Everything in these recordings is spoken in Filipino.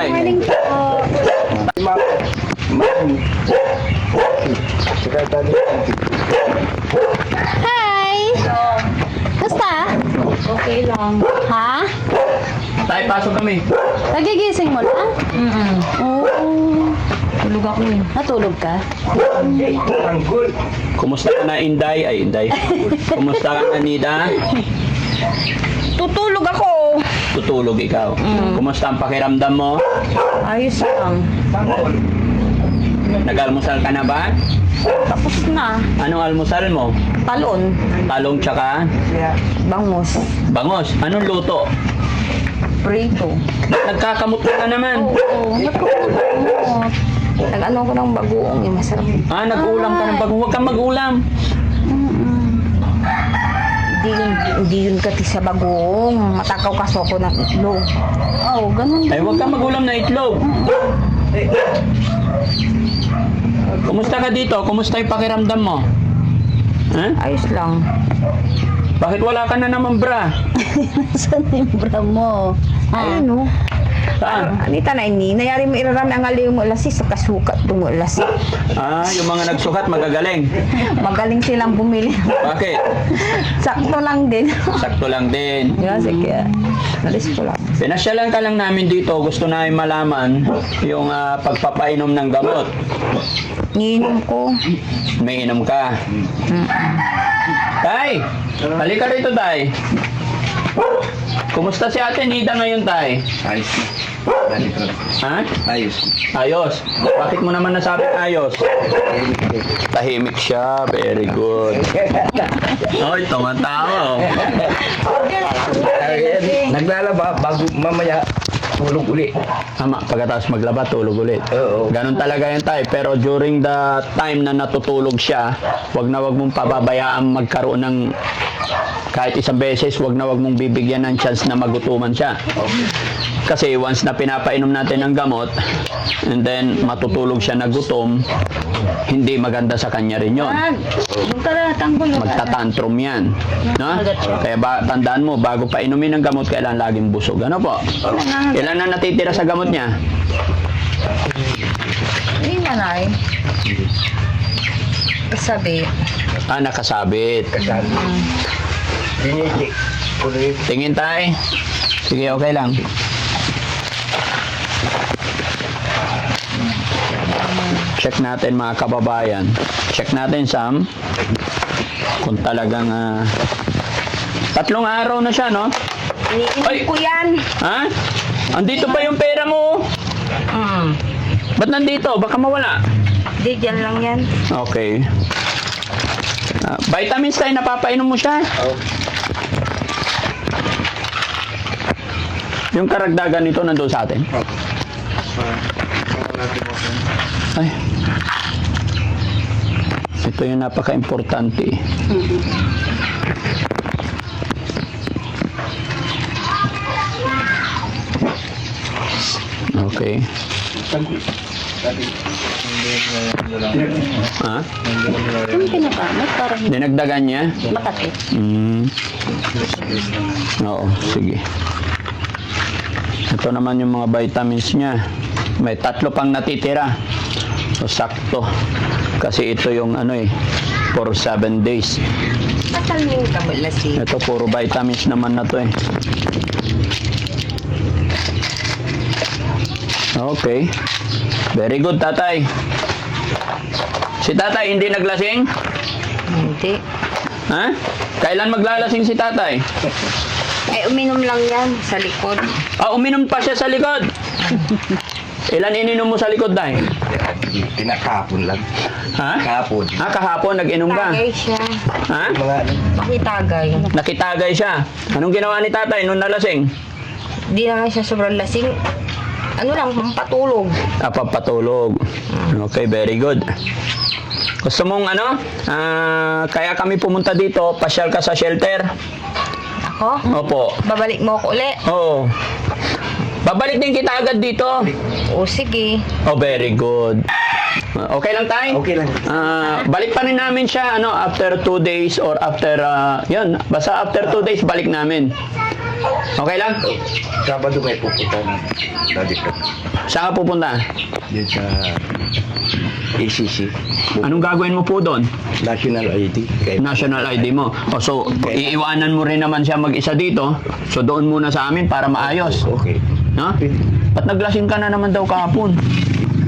tay? Morning po. Hi! Basta? Okay lang. Ha? Tay, pasok kami. Nagigising mo lang? Oo. Tulog ako eh. Natulog ka? Kumusta ka na, Inday? Ay, Inday. Kumusta ka na, Nida? Tutulog ako. Tutulog ikaw. Kumusta ang pakiramdam mo? Ayos lang. Nag-almusal ka na ba? Tapos na. Anong almusal mo? Talon. Talong tsaka Bangus. bangos. Anong luto? Prito. Nagkakamot ka naman. Oo. Natulog. Nag-ano ko ng bagoong eh. Masarap. Ah, nag-ulam ka ng bagong. Huwag kang mag-ulam. Hindi yun kati sa bagoong. Matakaw kaso ko ng itlog. Oo, ganun. Ay, huwag kang mag-ulam na itlog. Kumusta ka dito? Kumusta yung pakiramdam mo? Ha? Ayos lang. Bakit wala ka na naman bra? Saan yung bra mo? Ayun o. Saan? Anita na ini. Nayari mo irarami ang aliw mo lasis sa kasukat mo lasis. Ah, yung mga nagsukat magagaling. Magaling silang bumili. Bakit? Sakto lang din. Sakto lang din. Sige. Nalis ko lang. Pinasyalan ka lang namin dito. Gusto namin malaman yung pagpapainom ng gamot. Niinom ko. May inom ka. Tay! Halika rito, Tay. Kumusta si Ate Nida ngayon, Tay? Ayos na. Ganito lang. Ha? Ayos. Ayos. Bakit mo naman nasabi ayos? Tahimik siya. Very good. Oy, tumatawa. Naglalaba bago mamaya tulog uli. Tama, pagkatapos maglaba, tulog ulit. Oo. Ganon talaga yan, Tay. Pero during the time na natutulog siya, wag na wag mong pababayaan magkaroon ng kahit isang beses, wag na wag mong bibigyan ng chance na magutuman siya. Kasi once na pinapainom natin ng gamot, and then matutulog siya na gutom, hindi maganda sa kanya rin yun. Magtatantrum yan. No? Kaya tandaan mo, bago pa inumin ng gamot, kailangan laging busog. Ano po? Ilan na natitira sa gamot niya? Hindi na na eh. Sabi. Ah, nakasabit. Kasal. Dinidik. Kulit. Tingin tayo. Sige, okay lang. Check natin mga kababayan. Check natin, Sam. Kung talagang 3 araw na siya, no? Ay! Iniinom ko yan. Ha? Andito pa yung pera mo. Ba't nandito? Baka mawala. Hindi, dyan lang yan. Okay. Vitamins tayo, napapainom mo siya. Oh. Yung karagdagan nito nandun sa atin. Ay. Ito yung napaka-importante. Okay. Ha? Yung pinagamit para hindi Dinagdagan niya? makati. Oo, sige. Ito naman yung mga vitamins niya. May 3 pang natitira. So, sakto. Kasi ito yung for 7 days. Masal niyo yung kabalasi. Ito, puro vitamins naman na to eh. Okay. Very good, tatay. Si tatay hindi naglasing? Hindi. Ha? Kailan maglalasing si tatay? Uminom lang yan sa likod. Ah, uminom pa siya sa likod. Ilan ininom mo sa likod, tay? Pinakapon lang. Ha? Kapon. Ah, kahapon nag-inom ka. Tagay siya. Ha? Mga Makitagay. Nakitagay siya. Anong ginawa ni tatay nung nalasing? Di na nga siya sobrang lasing. Ano lang, patulog. Ah, papatulog. Okay, very good. Gusto mong kaya kami pumunta dito, pasyal ka sa shelter? Ako? Opo. Babalik mo ako uli. Oo. Babalik din kita agad dito. O sige. Oh, very good. Okay lang tayo? Okay lang. Balik pa rin namin siya after 2 days or after, basta after 2 days balik namin. Okay lang? Sabado may pupunta na. Dati ka. Saan ka pupunta? Diyan sa ACC. Anong gagawin mo po doon? National ID. Kaya National ID mo. O, so, iiwanan mo rin naman siya mag-isa dito. So, doon muna sa amin para maayos. okay. No? Ba't naglasing ka na naman daw kahapon?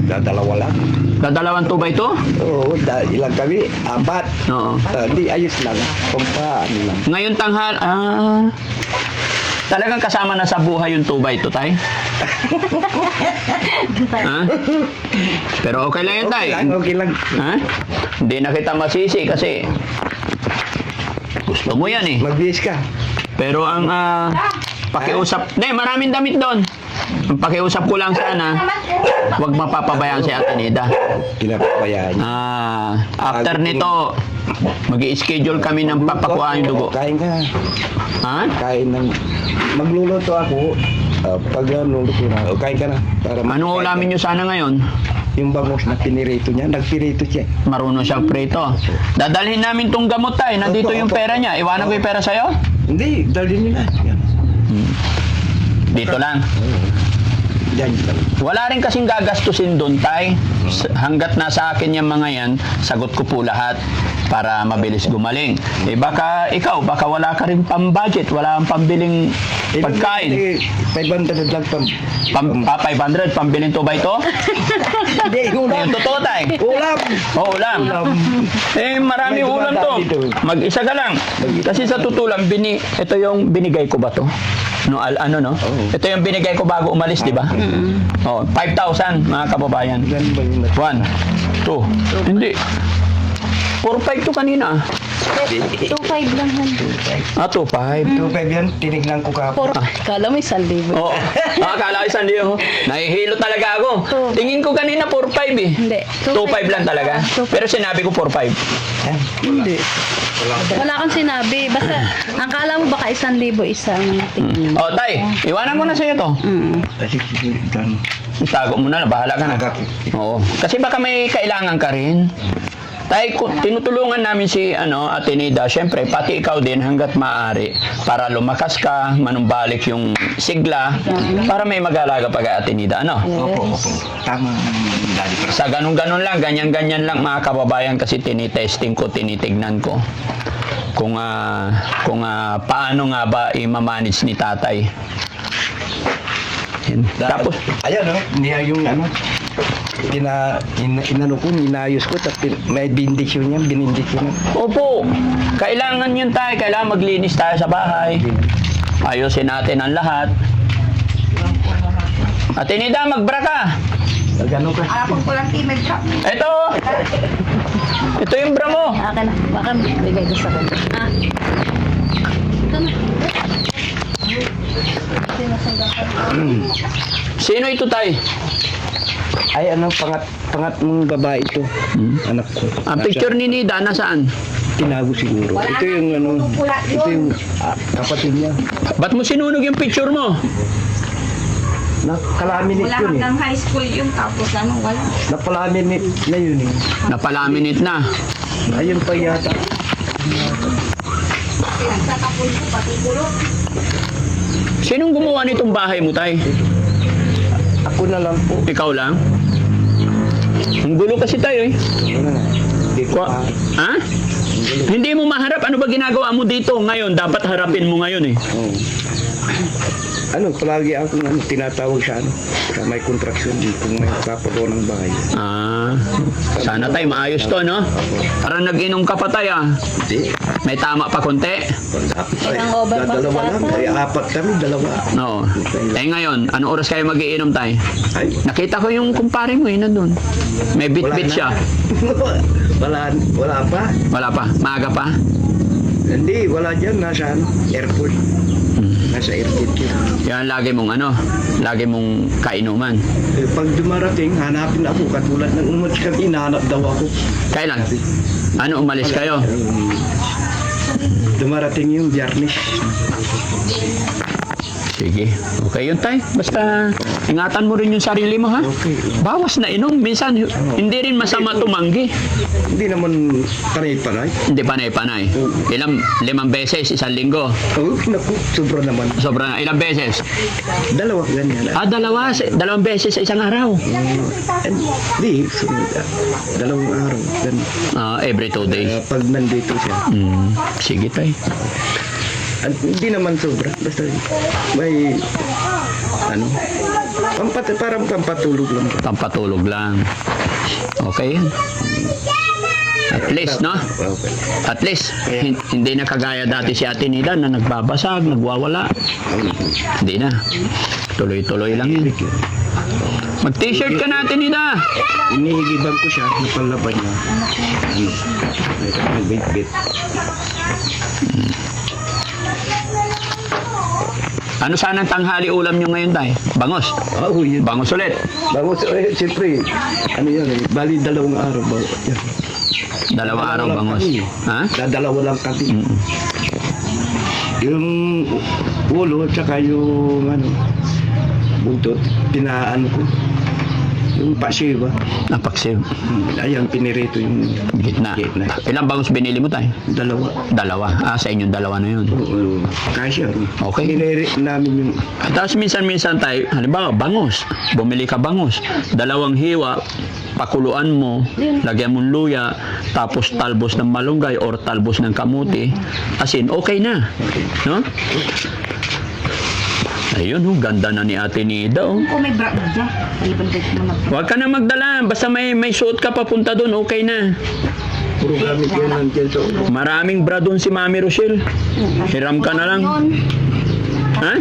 Dadalawa lang. Dadalawang tubay to? Oo, ilang kami? 4. Oo. Di ayos lang. Pampaano lang. Ngayon tanghal, talagang kasama na sa buhay yung tubay to, tay? Ha? Pero okay lang yun, tay. Okay lang. Ha? Hindi na kita masisi kasi gusto mo yan eh. Magbihis ka. Pero ang pakiusap, maraming damit doon. Ang pakiusap ko lang sana, huwag mapapabayaan si Ate Nida. Pinapabayaan. After nito, mag-i-schedule kami ng papakuha yung dugo. Kain ka. Ha? Kain ng... Magluluto ako. Pag luluto na, kain ka na. Para Anong ulamin nyo sana ngayon? Yung bangus na pinirito niya, nagpirito siya. Marunong siyang prito. Dadalhin namin tong gamot tayo. Nandito yung pera niya. Iwanan ko yung pera sa'yo? Hindi, dalhin nila. Yan. Dito lang. Yan lang. Wala rin kasing gagastusin doon, tay. Hanggat nasa akin yung mga yan, sagot ko po lahat para mabilis gumaling. Baka ikaw, baka wala ka rin pang-budget, wala kang pambiling pagkain. 500 lang 500, pambiling tubay to? Hindi, ulam. Yung totoo, tay. Ulam. Oo, ulam. Marami May ulam to. dumadaon dito. Mag-isa ka lang. Kasi sa tutulang, ito yung binigay ko ba to? No, Ito yung binigay ko bago umalis, di ba? Oh, 5,000, mga kababayan. Yan ba yung 1, 2, hindi. 4-5 to kanina. 2.5 lang yan. 2-5. 2.5 yan, tinignan ko kahapon. Kala mo 1,000. Oo. Akala ko isang liyo. Nahihilo talaga ako. Tingin ko kanina 4-5 eh. Hindi. 2-5 lang talaga. Pero sinabi ko 4-5. Yan. Hindi. Wala kang sinabi. Basta, ang kala mo baka 1,000 isang tingin. Oh, tay, iwanan ko na sa'yo to. Kasi dan. Itago mo na, bahala ka na. Oo. Kasi baka may kailangan ka rin. Tay, tinutulungan namin si Ate Nida, syempre, pati ikaw din hanggat maaari para lumakas ka, manumbalik yung sigla, para may mag-alaga pa kay Ate Nida, ano? Opo. Tama. Dali para. Sa ganun-ganun lang, ganyan-ganyan lang mga kababayan kasi tinitesting ko, tinitignan ko kung paano nga ba i-manage ni tatay. Yan. Tapos, Ayan, niya yung inayos ko, tapos may bindisyon yan, binindisyon yan. opo, kailangan yun tayo, kailangan maglinis tayo sa bahay. Ayusin natin ang lahat. Ate Nida, magbra ka. Gano'n ka? Alapon ko lang team, Ito yung bra mo. Akin na. Baka bigay ko sa kanya. Ito na. Sino ito tay? Ay, pangat mong babae ito. Anak ko. Ang picture ni Nida, nasaan? Tinago siguro. Ito yung ito yung kapatid niya. Ba't mo sinunog yung picture mo? Nakalaminate Wala yun eh. hanggang high school yun, tapos wala. Napalaminate na yun eh. Napalaminate na. Ayun pa yata. Pinagtatapon ko, pati kulot. Sinong gumawa nitong bahay mo tay? Ako na lang po. Ikaw lang? Ang gulo kasi tayo eh. Ano na? Hindi ko Kwa- pa. Ha? Hindi mo maharap. Ano ba ginagawa mo dito ngayon? Dapat harapin mo ngayon eh. Oh. Palagi akong tinatawag sa sa may contraction kung may papagawa ng bahay. Sana tay maayos to, no? Parang nag-inom ka pa tay ah. Hindi. May tama pa konti. Ilang over pa Dalawa lang. sa Ay, 4 kami, dalawa. Oo. Ngayon, anong oras kayo magiinom tay? Ay, Nakita ko yung kumpare mo eh, nandun. May bit-bit siya. wala pa. Wala pa. Maaga pa. Hindi, wala dyan. Nasa airport. Nasa airport yun. Yan lagi mong kainuman. Pag dumarating, hanapin ako. Katulad ng umalis kami, hinahanap daw ako. Kailan? Ano, umalis kayo? Dumarating yung Biyernes. Sige. Okay yun, tay. Basta ingatan mo rin yung sarili mo, ha? Okay. Bawas na inom. Minsan, hindi rin masama tumanggi. Hindi naman panay-panay. Hindi panay-panay. Limang beses, isang linggo. Oh, naku, sobra naman. Sobra na. Ilang beses? Dalawa ganyan. Dalawang beses sa isang araw. Hindi, sunod. Dalawang araw. Ganun. Every 2 days. Pag nandito siya. Sige, tay. At hindi naman sobra. Basta may ano, parang pampatulog lang. Pampatulog lang. Okay yan. At least, no? Okay. At least, hindi na kagaya dati si Ate Nida na nagbabasag, nagwawala. Hindi na. Tuloy-tuloy lang yan. Mag-t-shirt ka na, Ate Nida. Inihigiban ko siya, napalaban niya. Ano, nagbit-bit. Ano sana ang tanghali ulam nyo ngayon, tay? Bangos. Oo, yun. Bangos ulit. Bangos, siyempre, ano yan, bali dalawang araw ba? Yan. Dalawang araw bangos. Ha? Dalawa lang kami. Yung ulo, tsaka yung ano, buntot, pinaan ko. Yung paksiw ba? Napaksiw. Ayan, pinirito yung Gitna. Ilang bangos binili mo, tay? dalawa. Sa inyong dalawa na yun. Oo, kasya. Okay. Piniri namin yung, Tapos minsan-minsan tayo, halimbawa, bangus. Bumili ka bangus. 2 hiwa, pakuluan mo, lagyan mong luya, tapos talbos ng malunggay or talbos ng kamuti. Asin, okay na. No? Ayun, ganda na ni Ate Nida. Oh. Kung may bra dyan, liban ka mo na. Huwag ka na magdala. Basta may suot ka papunta doon, okay na. puro gamit yan nandiyan sa ulo. Maraming bra doon si Mami Rochelle. Hiram ka na lang. Yun, Ha?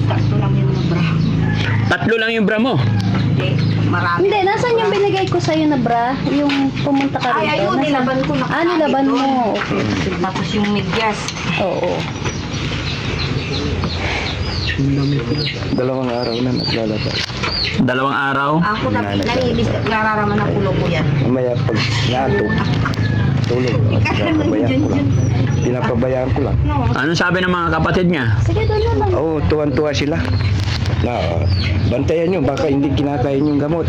sakto lang yung mga bra. 3 lang yung bra mo. Hindi, marami. Hindi, nasan yung binigay ko sa'yo na bra? Yung pumunta ka rito? Ay, ayun, Nasaan? nilaban ko na. Nilaban mo. Okay. Tapos yung medyas. Oo. Dalawang araw na naglalabas. 2 araw. Ako na nanibis, nararaman ang ulo ko yan. Mamaya pag naantok, tulog. Pinapabayaan ko lang. Anong sabi ng mga kapatid niya? Sige, doon naman. Oo, tuwan-tuwa sila. Na, bantayan nyo, baka hindi kinakain yung gamot.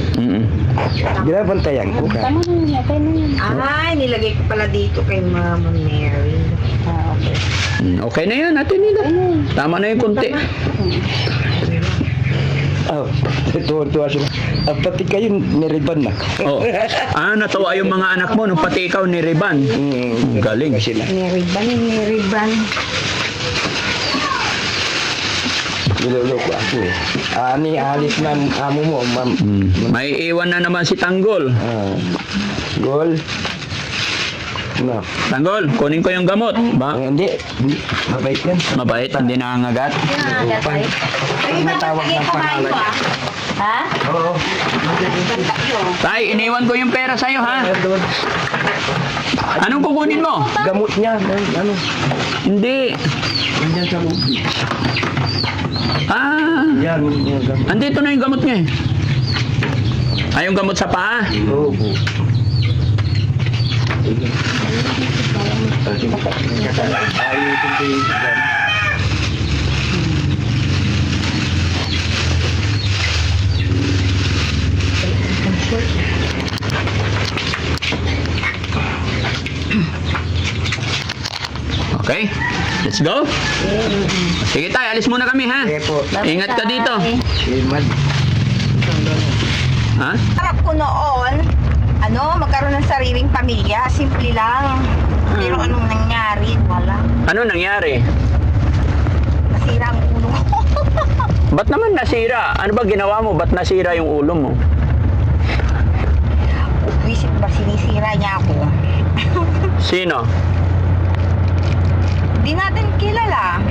Ginabantayan ko ka. Tama na yun, okay na yun. Ay, nilagay ko pala dito kay Mama Mary. Okay. Okay na yan, Ate Nida. Tama na yung konti. Oh, tuwan-tuwa sila. Pati kayo niriban na. Oh. Natuwa yung mga anak mo nung pati ikaw ni Riban. Galing. Sila. Niriban. Niloloko ako eh. Alis na amo mo, ma'am. May iwan na naman si Tanggol. Gol. No. Tanggol, kunin ko yung gamot. Hindi. Mabait yan. Mabait, hindi nangangagat. Ay, Tinatawag ng pangalan. Ha? Oo. Tay, iniwan ko yung pera sa'yo, ha? Doon. Anong kukunin mo? Gamot niya. Ano? Hindi. Nandiyan sa bubi. Yan, yung gamot. Andito na yung gamot niya. Yung gamot sa paa. Oo. Okay, let's go. Sige tayo, alis muna kami, ha? Sige po. Ingat ka dito. Liman. Ha? Harap ko noon, magkaroon ng sariling pamilya. Simple lang. Pero anong nangyari? Wala. Ano nangyari? Nasira ang ulo ko. Ba't naman nasira? Ano ba ginawa mo? Ba't nasira yung ulo mo? Visit ba sinisira niya ako? Sino? Di natin kilala.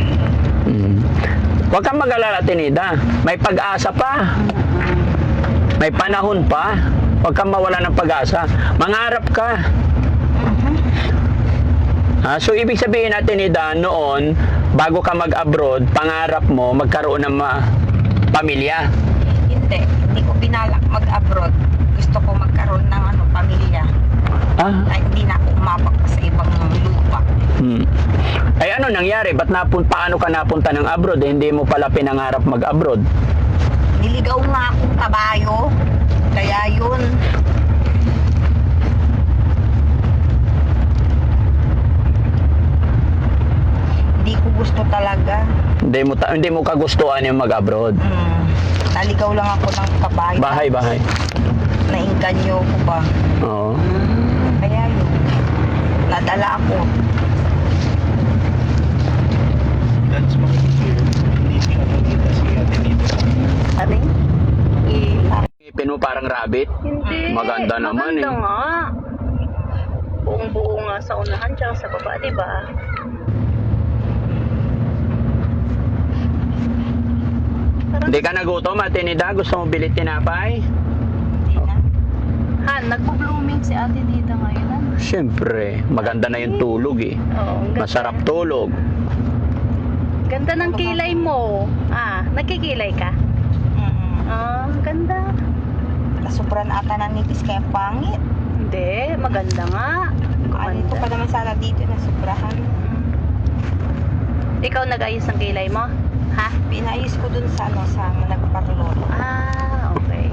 Huwag kang mag-alala, Tinida. May pag-asa pa. May panahon pa. Huwag kang mawala ng pag-asa. Mangarap ka. So, ibig sabihin natin, Tinida, noon, bago ka mag-abroad, pangarap mo magkaroon ng pamilya. Hindi ko binalak mag-abroad. Gusto ko magkaroon ng pamilya. Ah? Ay, hindi na ako umapak pa sa ibang lupa. Ay, ano nangyari? ba't paano ka napunta ng abroad? Hindi mo pala pinangarap mag-abroad. Niligaw nga akong kabayo. Kaya yun. Hindi ko gusto talaga. Hindi mo kagustuhan yung mag-abroad. Naligaw lang ako ng kabayo. Bahay. Naingganyo ko ba? Oo. Kaya yun. Nadala ako. That's hindi siya nakita si Ate Nita. Aring? Ipin mo parang rabbit. Hindi. Maganda naman Maganda eh. nga. Buong-buo nga sa unahan tsaka sa baba, di ba? Hindi ka nagutom, Ate Nida? Gusto mo bilit tinapay? Hindi na. Han, nagpo-blooming si Ate Nita ngayon. Ano? Siyempre, maganda na yung tulog eh. Oo, ang ganda. Masarap tulog. Ganda ng kilay mo. Nagkikilay ka? Ang ganda. Kasubran ata ng nipis kaya pangit. Hindi, maganda nga. Ano ko pa naman sana dito na sobrahan. Ikaw nag-ayos ng kilay mo? Ha? Pinayos ko dun sa sa nagparlor. Okay.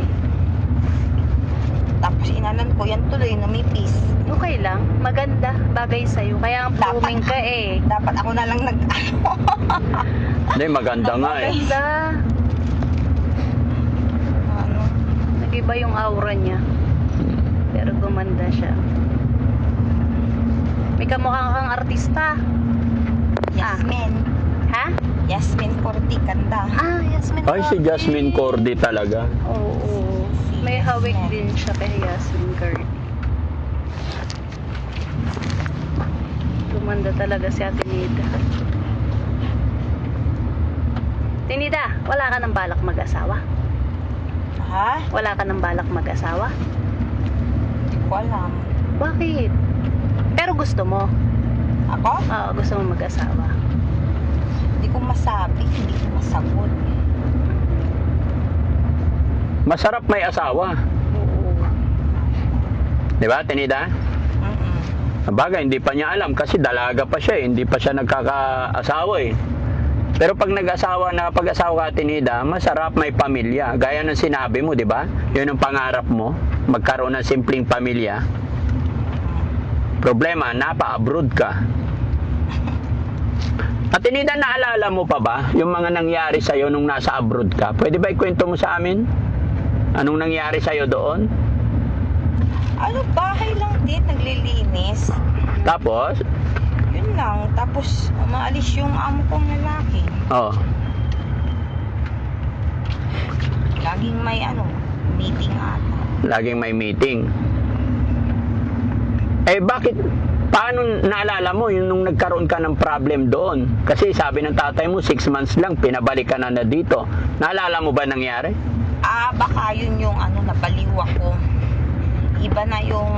Tapos inanan ko, yan tuloy numipis. Okay lang. Maganda. Bagay sa'yo. Kaya ang blooming ka eh. Dapat ako na lang Hindi, maganda nga eh. Maganda. ano, Nag-iba yung aura niya. Pero gumanda siya. May kamukha kang artista. Yasmin. Ha? Yasmin Corti, kanda. Yasmin Ay, si Jasmine Cordy talaga. Oo. May hawig din siya kay Yasmin Cordy. Gumanda talaga si Ate Nida. Tinida, wala ka ng balak mag-asawa? Ha? Wala ka ng balak mag-asawa? Hindi ko alam. Bakit? Pero gusto mo? Ako? Oo, gusto mo mag-asawa. Hindi ko masabi, hindi ko masagot. Masarap may asawa. Oo. Di ba, Tinida? Bagay, hindi pa niya alam kasi dalaga pa siya eh. Hindi pa siya nagkakaasawa eh. Pero pag pag-asawa ka, Tinida, masarap may pamilya. Gaya ng sinabi mo, di ba? Yun ang pangarap mo, magkaroon ng simpleng pamilya. Problema, napa-abroad ka. At Tinida, naalala mo pa ba yung mga nangyari sa'yo nung nasa abroad ka? Pwede ba ikwento mo sa amin? Anong nangyari sa'yo doon? Ano, bahay lang din, naglilinis. Tapos? Yun lang. Tapos, umaalis yung amo kong lalaki. Oh. Laging may meeting ata. Laging may meeting. Eh bakit, paano naalala mo yung nung nagkaroon ka ng problem doon? Kasi sabi ng tatay mo, 6 months lang, pinabalik ka na dito. Naalala mo ba nangyari? Baka yun yung nabaliw ako. Iba na yung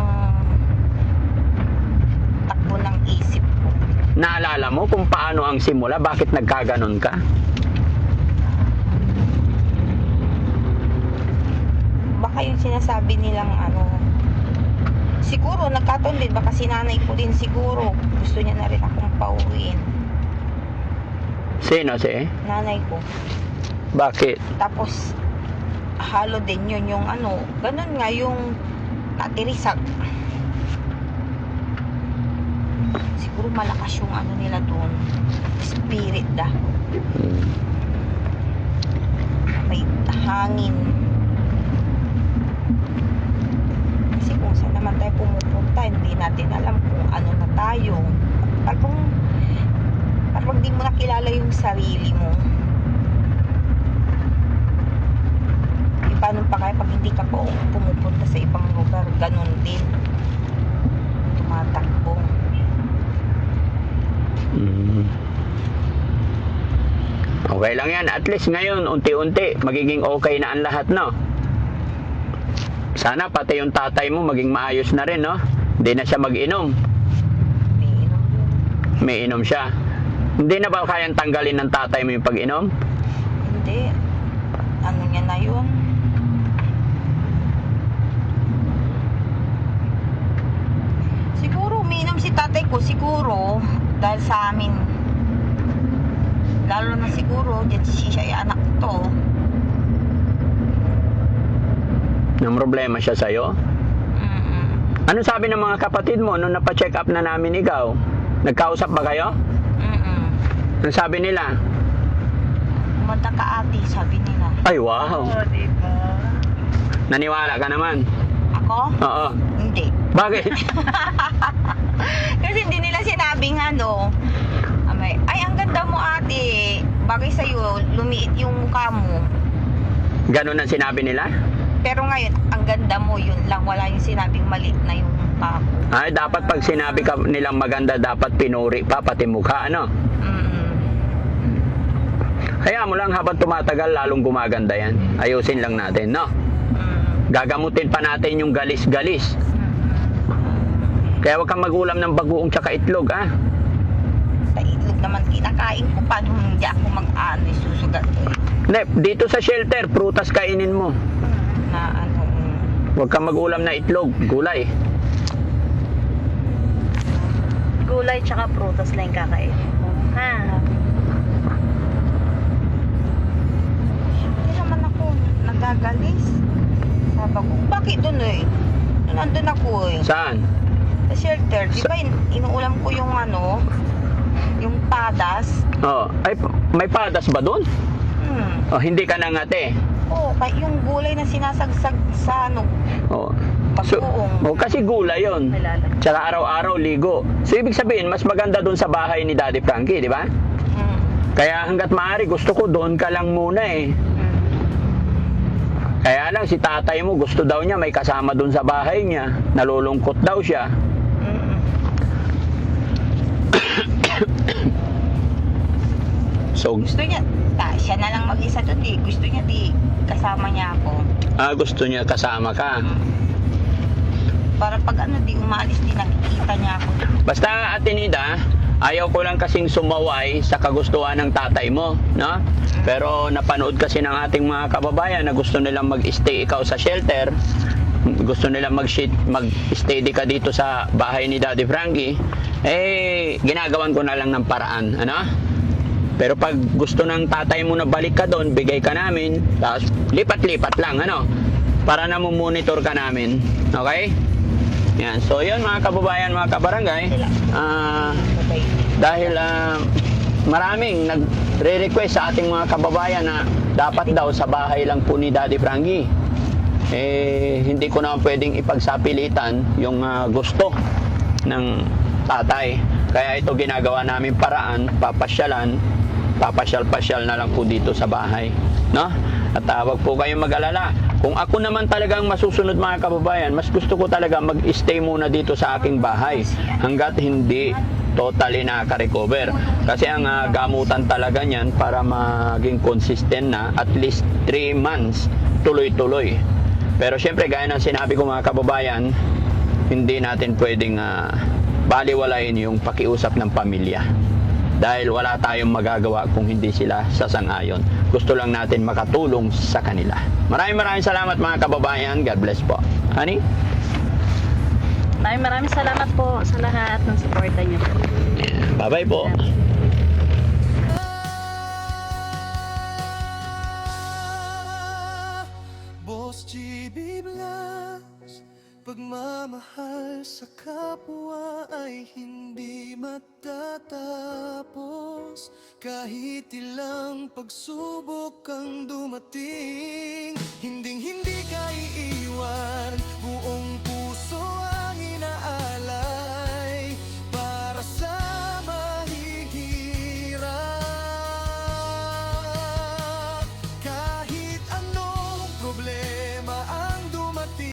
takbo ng isip ko. Naalala mo kung paano ang simula? Bakit nagkaganon ka? Baka yung sinasabi nilang siguro nagkataon din, baka sinanay ko din siguro. Gusto niya na rin akong pauwiin. Sino si? Nanay ko. Bakit? Tapos, halo din yun yung ganun nga yung natirisak. Siguro malakas yung nila doon. Spirit dah. May hangin. Kasi kung saan naman tayo pumupunta, hindi natin alam kung ano na tayo. Parang di mo nakilala yung sarili mo. Paano pa kaya pag hindi ka po pumupunta sa ibang lugar, ganun din. Tumatakbo. Okay lang yan. At least ngayon, unti-unti, magiging okay na ang lahat, no? Sana pati yung tatay mo maging maayos na rin, no? Hindi na siya mag-inom. May inom yun. May inom siya. Hindi na ba kayang tanggalin ng tatay mo yung pag-inom? Hindi. Ano niya na yun? Siguro, umiinom si tatay ko, siguro, dahil sa amin. Lalo na siguro, dyan siya ay anak to. Nang problema siya sa'yo? Mm-mm. Ano sabi ng mga kapatid mo nung napacheck up na namin ikaw? Nagkausap ba kayo? Mm-mm. Ano sabi nila? Kumanta ka ate, sabi nila. Ay, wow. diba? Naniwala ka naman? Ako? Oo. Hindi. Bakit? Kasi hindi nila sinabing ano, ay ang ganda mo ate, bagay sa'yo, lumiit yung mukha mo. Ganun ang sinabi nila? Pero ngayon, ang ganda mo, yun lang, wala yung sinabing maliit na yung mukha mo. Ay, dapat pag sinabi ka nilang maganda, dapat pinuri pa, pati mukha, ano? Mm-mm. Kaya mo lang habang tumatagal, lalong gumaganda yan. Ayusin lang natin, no? Mm. Gagamutin pa natin yung galis-galis. Kaya huwag kang magulam ng bagoong tsaka itlog, ah. Sa itlog naman kinakain ko, paano hindi ako mag-ano, susugat ko eh. Nep, dito sa shelter, prutas kainin mo. Na ano, Huwag kang magulam na itlog, gulay. Gulay tsaka prutas lang yung kakain mo. Ha? hindi naman ako nagagalis. Sabi ko, bakit dun eh? Nandun ako eh. Saan? Sa shelter, di ba inuulam ko yung ano, yung padas? Oh, ay, may padas ba doon? Oh, hindi ka nangate. Oo, yung gulay na sinasagsag sa ano, Oh. So, bagoong. oh, kasi gulay yon. May lalag. Tsaka araw-araw ligo. So, ibig sabihin, mas maganda doon sa bahay ni Daddy Frankie, di ba? Mm. Kaya hanggat maaari, gusto ko doon ka lang muna eh. Mm. Kaya lang, si tatay mo, gusto daw niya may kasama doon sa bahay niya. Nalulungkot daw siya. Mm. So, Gusto niya, siya na lang mag-isa doon eh. Gusto niya kasama niya ako. gusto niya kasama ka. Para pag ano, umalis di nakikita niya ako. Basta, Ate Nida, ayaw ko lang kasing sumaway sa kagustuhan ng tatay mo, no? Pero napanood kasi ng ating mga kababayan na gusto nilang mag-stay ikaw sa shelter, gusto nilang mag-stay di ka dito sa bahay ni Daddy Frankie, ginagawan ko na lang ng paraan, ano? Pero pag gusto ng tatay mo na balik ka doon, bigay ka namin, tapos lipat-lipat lang, ano? Para na monitor ka namin, okay? Yan. So, yun mga kababayan, mga kabarangay, Bye-bye. dahil maraming nagre-request sa ating mga kababayan na dapat daw sa bahay lang po ni Daddy Frankie. Hindi ko naman pwedeng ipagsapilitan yung gusto ng tatay. Kaya ito ginagawa namin paraan, papasyal-pasyal na lang po dito sa bahay, no? At wag po kayong mag-alala. Kung ako naman talagang masusunod mga kababayan, mas gusto ko talaga mag-stay muna dito sa aking bahay hanggat hindi totally nakaka-recover. Kasi ang gamutan talaga niyan para maging consistent na at least 3 months tuloy-tuloy. Pero syempre gaya ng sinabi ko mga kababayan, hindi natin pwedeng baliwalain yung pakiusap ng pamilya. Dahil wala tayong magagawa kung hindi sila sasang-ayon. Gusto lang natin makatulong sa kanila. Maraming salamat mga kababayan. God bless po. Honey? Maraming salamat po sa lahat ng suporta niyo po. Bye-bye po. Boss GB Blas, pagmamahal sa kapwa ay hindi matatapos. Kahit ilang pagsubok ang dumating, hindi ka